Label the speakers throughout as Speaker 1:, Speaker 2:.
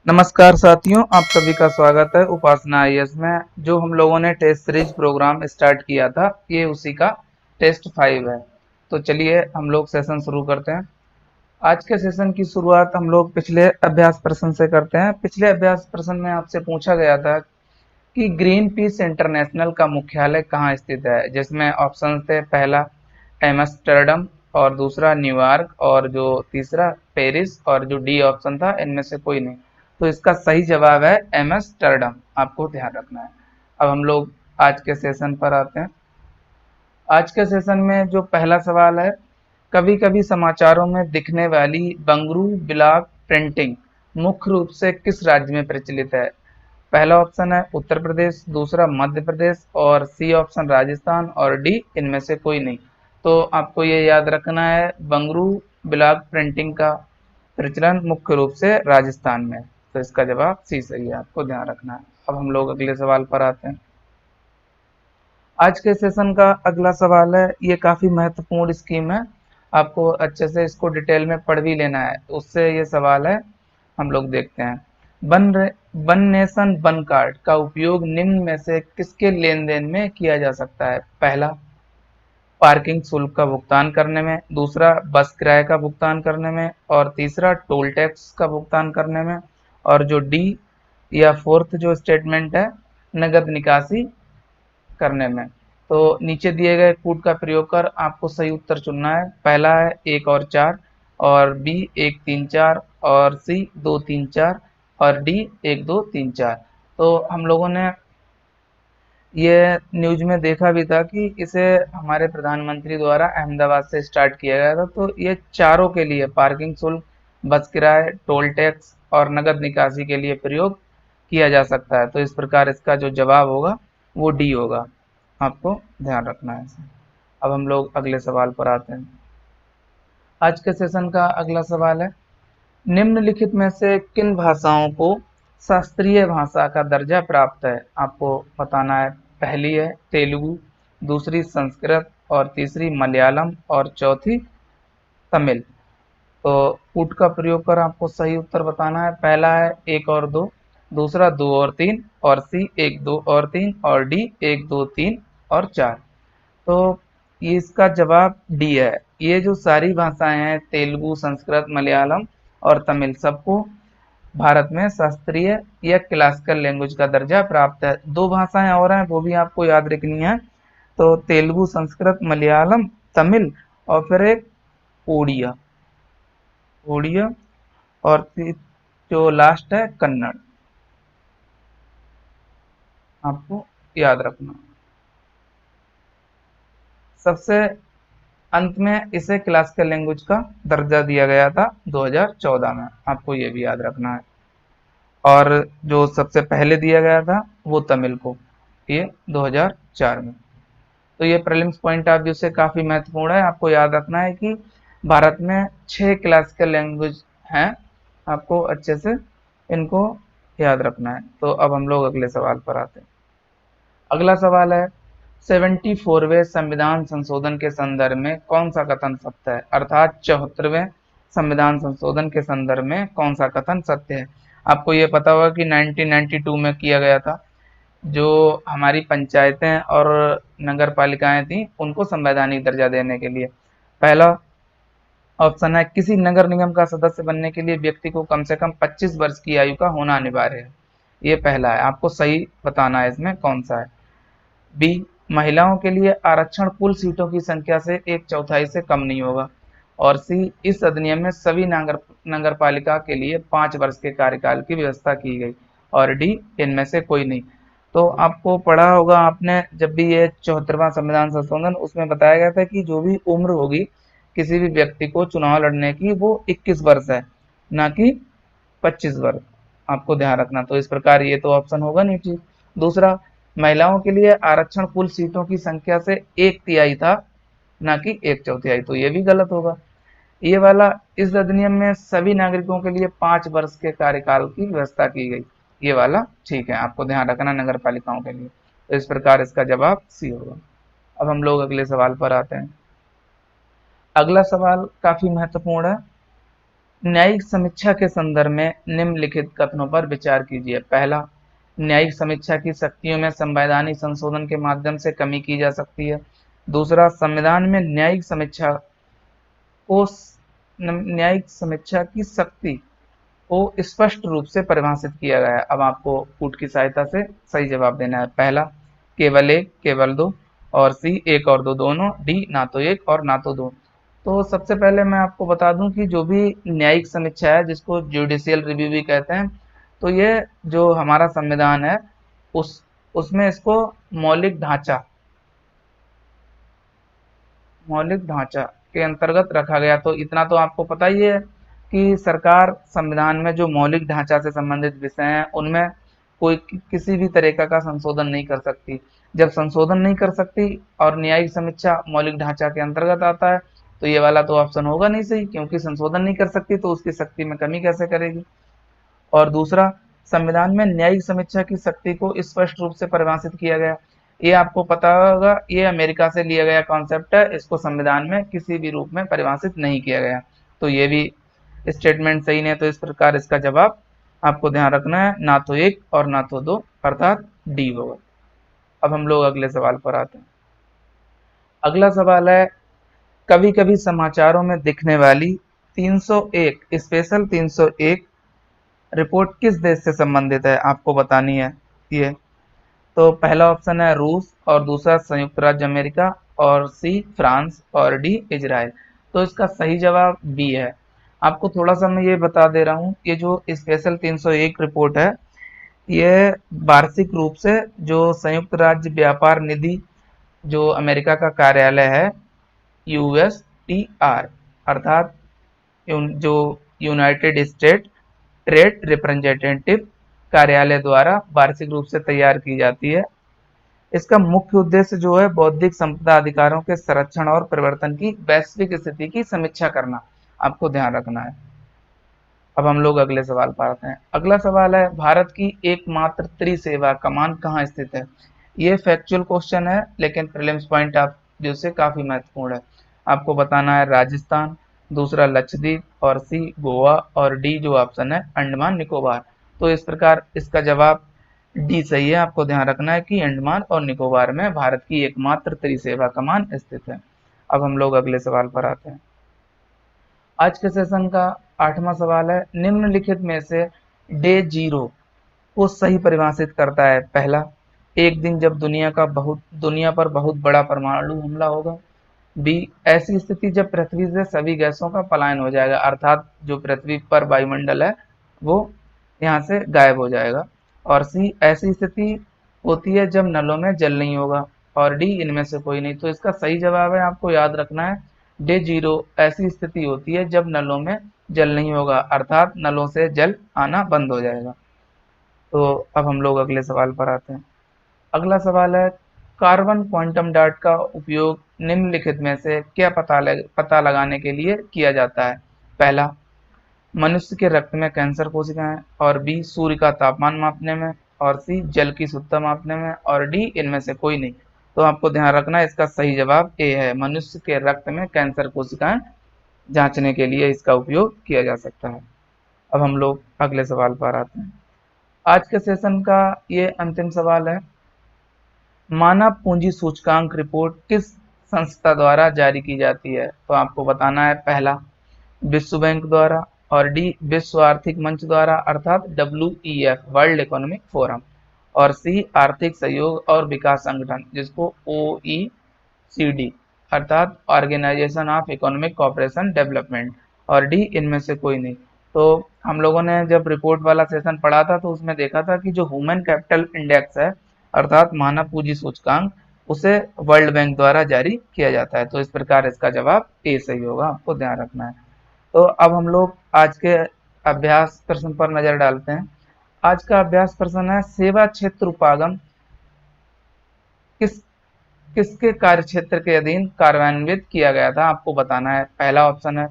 Speaker 1: नमस्कार साथियों, आप सभी का स्वागत है उपासना आईएएस में। जो हम लोगों ने टेस्ट सीरीज प्रोग्राम स्टार्ट किया था, ये उसी का टेस्ट 5 है। तो चलिए हम लोग सेशन शुरू करते हैं। आज के सेशन की शुरुआत हम लोग पिछले अभ्यास प्रश्न से करते हैं। पिछले अभ्यास प्रश्न में आपसे पूछा गया था कि ग्रीन पीस इंटरनेशनल का मुख्यालय कहाँ स्थित है, जिसमें ऑप्शन थे पहला एम्स्टर्डम और दूसरा न्यूयॉर्क और जो तीसरा पेरिस और जो डी ऑप्शन था इनमें से कोई नहीं। तो इसका सही जवाब है एम्स्टर्डम, आपको ध्यान रखना है। अब हम लोग आज के सेशन पर आते हैं। आज के सेशन में जो पहला सवाल है, कभी कभी समाचारों में दिखने वाली बंगरू ब्लॉक प्रिंटिंग मुख्य रूप से किस राज्य में प्रचलित है? पहला ऑप्शन है उत्तर प्रदेश, दूसरा मध्य प्रदेश और सी ऑप्शन राजस्थान और डी इनमें से कोई नहीं। तो आपको ये याद रखना है, बंगरू ब्लॉक प्रिंटिंग का प्रचलन मुख्य रूप से राजस्थान में। तो इसका जवाब सी सही है, आपको ध्यान रखना है। अब हम लोग अगले सवाल पर आते हैं। आज के सेशन का अगला सवाल है, ये काफी महत्वपूर्ण स्कीम है, आपको अच्छे से इसको डिटेल में पढ़ भी लेना है। उससे ये सवाल है, हम लोग देखते हैं। वन नेशन वन कार्ड का उपयोग निम्न में से किसके लेन देन में किया जा सकता है? पहला पार्किंग शुल्क का भुगतान करने में, दूसरा बस किराए का भुगतान करने में और तीसरा टोल टैक्स का भुगतान करने में और जो डी या फोर्थ जो स्टेटमेंट है, नगद निकासी करने में। तो नीचे दिए गए कोड का प्रयोग कर आपको सही उत्तर चुनना है। पहला है 1 और 4 और बी 1 3 4 और सी 2 3 4 और डी 1 2 3 4। तो हम लोगों ने ये न्यूज में देखा भी था कि इसे हमारे प्रधानमंत्री द्वारा अहमदाबाद से स्टार्ट किया गया था। तो ये चारों के लिए पार्किंग शुल्क, बस किराए, टोल टैक्स और नगद निकासी के लिए प्रयोग किया जा सकता है। तो इस प्रकार इसका जो जवाब होगा वो डी होगा, आपको ध्यान रखना है इसे। अब हम लोग अगले सवाल पर आते हैं। आज के सेशन का अगला सवाल है, निम्नलिखित में से किन भाषाओं को शास्त्रीय भाषा का दर्जा प्राप्त है? आपको बताना है। पहली है तेलुगु, दूसरी संस्कृत और तीसरी मलयालम और चौथी तमिल। तो पुट का प्रयोग कर आपको सही उत्तर बताना है। पहला है 1 और 2, दूसरा 2 और 3 और सी 1 2 और 3 और डी 1 2 3 और 4। तो ये इसका जवाब डी है। ये जो सारी भाषाएं हैं, तेलुगु, संस्कृत, मलयालम और तमिल, सबको भारत में शास्त्रीय या क्लासिकल लैंग्वेज का दर्जा प्राप्त है। दो भाषाएं और हैं, वो भी आपको याद रखनी है। तो तेलुगु, संस्कृत, मलयालम, तमिल और फिर एक ओडिया। ओडिया और जो लास्ट है कन्नड़, आपको याद रखना। सबसे अंत में इसे क्लासिकल लैंग्वेज का दर्जा दिया गया था 2014 में, आपको ये भी याद रखना है। और जो सबसे पहले दिया गया था वो तमिल को, ये 2004 में। तो ये प्रीलिम्स पॉइंट ऑफ व्यू से काफी महत्वपूर्ण है। आपको याद रखना है कि भारत में 6 क्लासिकल लैंग्वेज हैं, आपको अच्छे से इनको याद रखना है। तो अब हम लोग अगले सवाल पर आते हैं। अगला सवाल है, 74वें संविधान संशोधन के संदर्भ में कौन सा कथन सत्य है? अर्थात 74वें संविधान संशोधन के संदर्भ में कौन सा कथन सत्य है? आपको ये पता होगा कि 1992 में किया गया था। जो हमारी पंचायतें और नगर पालिकाएं थी, उनको संवैधानिक दर्जा देने के लिए पहला ऑप्शन है, किसी नगर निगम का सदस्य बनने के लिए व्यक्ति को कम से कम 25 वर्ष की आयु का होना अनिवार्य है। ये पहला है, आपको सही बताना है इसमें कौन सा है। बी, महिलाओं के लिए आरक्षण कुल सीटों की संख्या से 1/4 से कम नहीं होगा। और सी, इस अधिनियम में सभी नगर पालिका के लिए 5 वर्ष के कार्यकाल की व्यवस्था की गई। और डी, इनमें से कोई नहीं। तो आपको पढ़ा होगा आपने, जब भी ये 74वां संविधान संशोधन, उसमें बताया गया था कि जो भी उम्र होगी किसी भी व्यक्ति को चुनाव लड़ने की, वो 21 वर्ष है, ना कि 25 वर्ष। आपको ध्यान रखना। तो इस प्रकार ये तो ऑप्शन होगा नहीं ठीक। दूसरा, महिलाओं के लिए आरक्षण कुल सीटों की संख्या से 1/3 था, ना कि 1/4। तो ये भी गलत होगा। ये वाला, इस अधिनियम में सभी नागरिकों के लिए 5 वर्ष के कार्यकाल की व्यवस्था की गई, ये वाला ठीक है, आपको ध्यान रखना नगर पालिकाओं के लिए। तो इस प्रकार इसका जवाब सी होगा। अब हम लोग अगले सवाल पर आते हैं। अगला सवाल काफी महत्वपूर्ण है। न्यायिक समीक्षा के संदर्भ में निम्नलिखित कथनों पर विचार कीजिए। पहला, न्यायिक समीक्षा की शक्तियों में संवैधानिक संशोधन के माध्यम से कमी की जा सकती है। दूसरा, संविधान में को न्यायिक समीक्षा की शक्ति को स्पष्ट रूप से परिभाषित किया गया है। अब आपको कूट की सहायता से सही जवाब देना है। पहला, केवल एक, केवल दो, और सी, एक और दो दोनों, डी, ना तो एक और ना तो दो। तो सबसे पहले मैं आपको बता दूं कि जो भी न्यायिक समीक्षा है, जिसको जुडिशियल रिव्यू भी कहते हैं, तो ये जो हमारा संविधान है उस उसमें इसको मौलिक ढांचा मौलिक ढांचा के अंतर्गत रखा गया। तो इतना तो आपको पता ही है कि सरकार संविधान में जो मौलिक ढांचा से संबंधित विषय हैं उनमें कोई किसी भी तरीका का संशोधन नहीं कर सकती। जब संशोधन नहीं कर सकती और न्यायिक समीक्षा मौलिक ढांचा के अंतर्गत आता है, तो ये वाला तो ऑप्शन होगा नहीं सही, क्योंकि संशोधन नहीं कर सकती तो उसकी शक्ति में कमी कैसे करेगी। और दूसरा, संविधान में न्यायिक समीक्षा की शक्ति को स्पष्ट रूप से परिभाषित किया गया। ये आपको पता होगा, ये अमेरिका से लिया गया कॉन्सेप्ट है, इसको संविधान में किसी भी रूप में परिभाषित नहीं किया गया। तो ये भी स्टेटमेंट सही नहीं है, तो इस प्रकार इसका जवाब आपको ध्यान रखना है, ना तो एक और ना तो दो, अर्थात डी होगा। अब हम लोग अगले सवाल पर आते हैं। अगला सवाल है, कभी कभी समाचारों में दिखने वाली 301 स्पेशल 301 रिपोर्ट किस देश से संबंधित है, आपको बतानी है ये। तो पहला ऑप्शन है रूस, और दूसरा संयुक्त राज्य अमेरिका, और सी फ्रांस, और डी इजराइल। तो इसका सही जवाब बी है। आपको थोड़ा सा मैं ये बता दे रहा हूँ, ये जो स्पेशल 301 रिपोर्ट है, ये वार्षिक रूप से जो संयुक्त राज्य व्यापार निधि, जो अमेरिका का कार्यालय है, यूएसटीआर, अर्थात जो यूनाइटेड स्टेट ट्रेड रिप्रेजेंटेटिव कार्यालय द्वारा वार्षिक रूप से तैयार की जाती है। इसका मुख्य उद्देश्य जो है बौद्धिक संपदा अधिकारों के संरक्षण और परिवर्तन की वैश्विक स्थिति की समीक्षा करना, आपको ध्यान रखना है। अब हम लोग अगले सवाल पर आते हैं। अगला सवाल है, भारत की एकमात्र त्रिसेवा कमान कहाँ स्थित है। ये फैक्चुअल क्वेश्चन है, लेकिन प्रीलिम्स पॉइंट आप जो से काफी महत्वपूर्ण है। आपको बताना है राजस्थान, दूसरा लक्षद्वीप, और सी गोवा, और डी जो ऑप्शन है अंडमान निकोबार। तो इस प्रकार इसका जवाब डी सही है। आपको ध्यान रखना है कि अंडमान और निकोबार में भारत की एकमात्र त्रिसेवा कमान स्थित है। अब हम लोग अगले सवाल पर आते हैं। आज के सेशन का 8वां सवाल है, निम्नलिखित में से डे जीरो को सही परिभाषित करता है। पहला, एक दिन जब दुनिया पर बहुत बड़ा परमाणु हमला होगा। बी, ऐसी स्थिति जब पृथ्वी से सभी गैसों का पलायन हो जाएगा, अर्थात जो पृथ्वी पर वायुमंडल है वो यहाँ से गायब हो जाएगा। और सी, ऐसी स्थिति होती है जब नलों में जल नहीं होगा। और डी, इनमें से कोई नहीं। तो इसका सही जवाब है, आपको याद रखना है, डे जीरो ऐसी स्थिति होती है जब नलों में जल नहीं होगा, अर्थात नलों से जल आना बंद हो जाएगा। तो अब हम लोग अगले सवाल पर आते हैं। अगला सवाल है, कार्बन क्वांटम डॉट का उपयोग निम्नलिखित में से क्या पता लगाने के लिए किया जाता है। पहला, मनुष्य के रक्त में कैंसर कोशिकाएं, और बी, सूर्य का तापमान मापने में, और सी, जल की शुद्धता मापने में, और डी, इनमें से कोई नहीं। तो आपको ध्यान रखना है, इसका सही जवाब ए है, मनुष्य के रक्त में कैंसर कोशिकाएं जांचने के लिए इसका उपयोग किया जा सकता है। अब हम लोग अगले सवाल पर आते हैं। आज के सेशन का ये अंतिम सवाल है, मानव पूंजी सूचकांक रिपोर्ट किस संस्था द्वारा जारी की जाती है। तो आपको बताना है, पहला विश्व बैंक द्वारा, और डी विश्व आर्थिक मंच द्वारा, अर्थात WEF वर्ल्ड इकोनॉमिक फोरम, और सी आर्थिक सहयोग और विकास संगठन, जिसको OECD अर्थात organisation of economic cooperation development, और डी, इनमें से कोई नहीं। तो हम लोगों ने जब रिपोर्ट वाला सेशन पढ़ा था तो उसमें देखा था कि जो ह्यूमन कैपिटल इंडेक्स है, अर्थात मानव पूंजी सूचकांक, उसे वर्ल्ड बैंक द्वारा जारी किया जाता है। तो इस प्रकार इसका जवाब ए सही होगा, आपको ध्यान रखना है। तो अब हम लोग आज के अभ्यास प्रश्न पर नजर डालते हैं। आज का अभ्यास प्रश्न है, सेवा क्षेत्र उपागम किस किसके कार्य क्षेत्र के अधीन कार्यान्वित किया गया था, आपको बताना है। पहला ऑप्शन है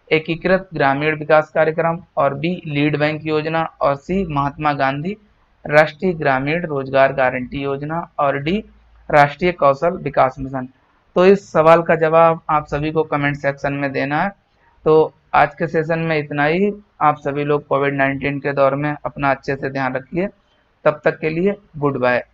Speaker 1: एकीकृत ग्रामीण विकास कार्यक्रम, और बी लीड बैंक योजना, और सी महात्मा गांधी राष्ट्रीय ग्रामीण रोजगार गारंटी योजना, और डी राष्ट्रीय कौशल विकास मिशन। तो इस सवाल का जवाब आप सभी को कमेंट सेक्शन में देना है। तो आज के सेशन में इतना ही। आप सभी लोग कोविड-19 के दौर में अपना अच्छे से ध्यान रखिए। तब तक के लिए गुड बाय।